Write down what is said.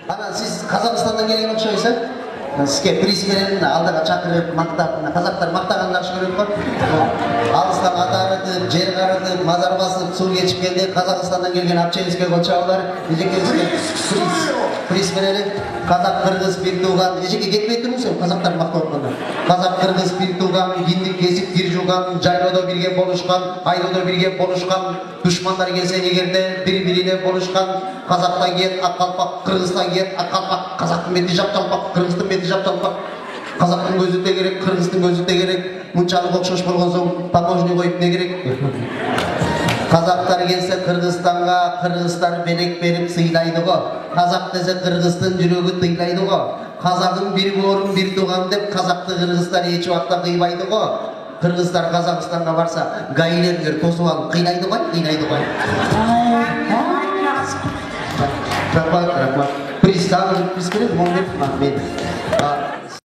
Ана сіз Қазақстандан келген ұқсайсыз? Сізге приз беретін алдыға шақырып мақтап, қазақтар мақтағанды жақсы көреді ғой. Алыстан ат арытып, жер қарытып, мазар басып, су кешіп келді. Қазақстандан келген Апчелиске қолшағылар, ежеке сізге приз берелік. Қазақ, қырғыз, бір туған, ежеке кетпей тұрмыз, қазақтар мақтап отқанда. Қазақ, қырғыз, бір туған, киндік кесіп, кир жуған, жайлауда бірге болышқан, айлауда бірге болышқан, дұшмандар келсе егерде бір-біріне болышқан, Қазақтан кет, аққалпақ, Қырғыздан кет, аққалпақ, қазақтың беті жапталпақ, Қырғыздың беті жапталпақ. Қазақтың көзі де керек, Қырғыздың көзі де керек. Мұншалық оқшаш болған соң таможня қойып не керек? Қазақтар келсе Қырғызстанға, қырғыздар белек беріп сыйлайды ғой. Қазақ десе Қырғыздың жүрегі тыйлайды ғой. Қазағың бір орын бір туған деп қазақты қырғыздар еш уақытта қимайды ғой. Қырғыздар Қазақстанға барса, гаилерлер тосып алып қинайды ғой. Рахмат. Приз береді, ол деп